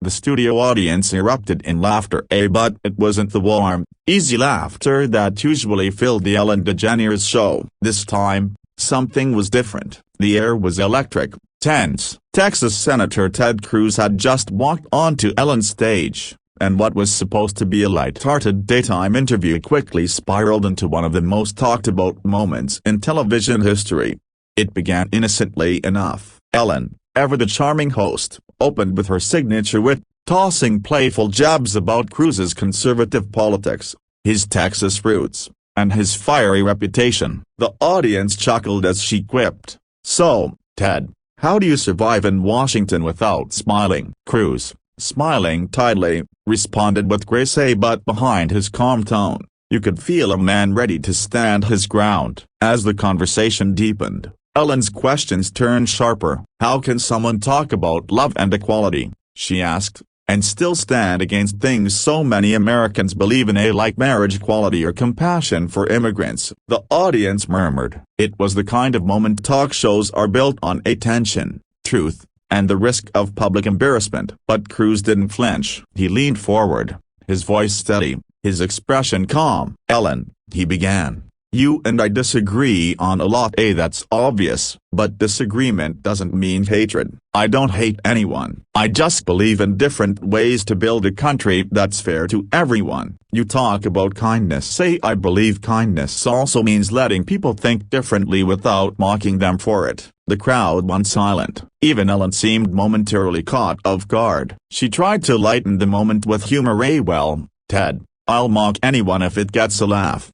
The studio audience erupted in laughter, but it wasn't the warm, easy laughter that usually filled the Ellen DeGeneres show. This time, something was different. The air was electric, tense. Texas Senator Ted Cruz had just walked onto Ellen's stage, and what was supposed to be a light-hearted daytime interview quickly spiraled into one of the most talked-about moments in television history. It began innocently enough. Ellen, ever the charming host, opened with her signature wit, tossing playful jabs about Cruz's conservative politics, his Texas roots, and his fiery reputation. The audience chuckled as she quipped, "So, Ted, how do you survive in Washington without smiling?" Cruz, smiling tightly, responded with grace, but behind his calm tone, you could feel a man ready to stand his ground. As the conversation deepened, Ellen's questions turned sharper. "How can someone talk about love and equality," she asked, "and still stand against things so many Americans believe in, like marriage equality or compassion for immigrants?" The audience murmured. It was the kind of moment talk shows are built on: attention, truth, and the risk of public embarrassment. But Cruz didn't flinch. He leaned forward, his voice steady, his expression calm. "Ellen," he began, "you and I disagree on a lot, that's obvious, but disagreement doesn't mean hatred. I don't hate anyone. I just believe in different ways to build a country that's fair to everyone. You talk about kindness. I believe kindness also means letting people think differently without mocking them for it." The crowd went silent. Even Ellen seemed momentarily caught off guard. She tried to lighten the moment with humor. "Well, Ted, I'll mock anyone if it gets a laugh."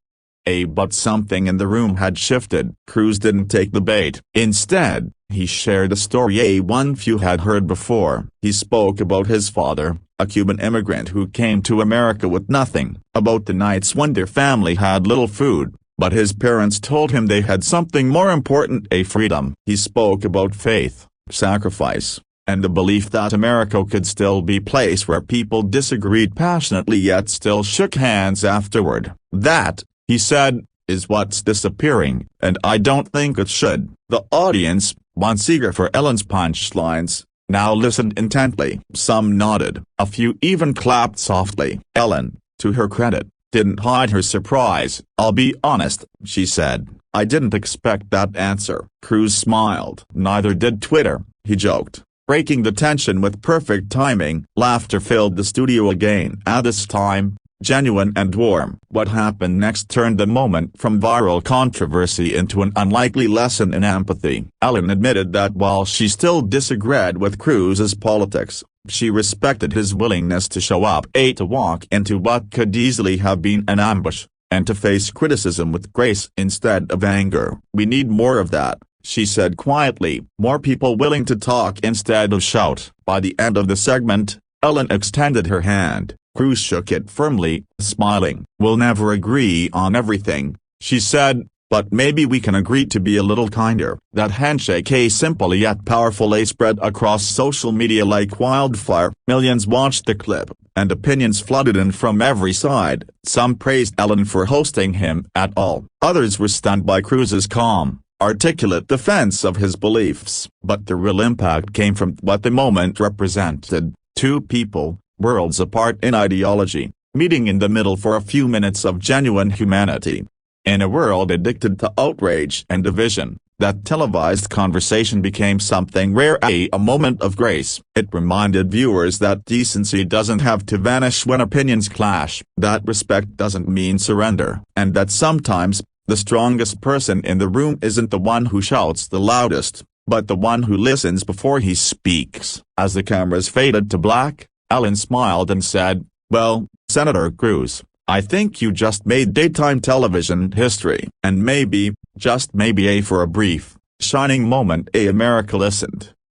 But something in the room had shifted. Cruz didn't take the bait. Instead, he shared a story one few had heard before. He spoke about his father, a Cuban immigrant who came to America with nothing, about the nights when their family had little food, but his parents told him they had something more important: freedom. He spoke about faith, sacrifice, and the belief that America could still be a place where people disagreed passionately yet still shook hands afterward. "That," he said, "is what's disappearing, and I don't think it should." The audience, once eager for Ellen's punchlines, now listened intently. Some nodded, a few even clapped softly. Ellen, to her credit, didn't hide her surprise. "I'll be honest," she said, "I didn't expect that answer." Cruz smiled. "Neither did Twitter," he joked, breaking the tension with perfect timing. Laughter filled the studio again, at this time, genuine and warm. What happened next turned the moment from viral controversy into an unlikely lesson in empathy. Ellen admitted that while she still disagreed with Cruz's politics, she respected his willingness to show up, to walk into what could easily have been an ambush, and to face criticism with grace instead of anger. "We need more of that," she said quietly. "More people willing to talk instead of shout." By the end of the segment, Ellen extended her hand. Cruz shook it firmly, smiling. "We'll never agree on everything," she said, "but maybe we can agree to be a little kinder." That handshake, simple yet powerful, spread across social media like wildfire. Millions watched the clip, and opinions flooded in from every side. Some praised Ellen for hosting him at all. Others were stunned by Cruz's calm, articulate defense of his beliefs. But the real impact came from what the moment represented: two people, worlds apart in ideology, meeting in the middle for a few minutes of genuine humanity. In a world addicted to outrage and division, that televised conversation became something rare, a moment of grace. It reminded viewers that decency doesn't have to vanish when opinions clash, that respect doesn't mean surrender, and that sometimes, the strongest person in the room isn't the one who shouts the loudest, but the one who listens before he speaks. As the cameras faded to black, Ellen smiled and said, "Well, Senator Cruz, I think you just made daytime television history." And maybe, just maybe, for a brief, shining moment, America listened.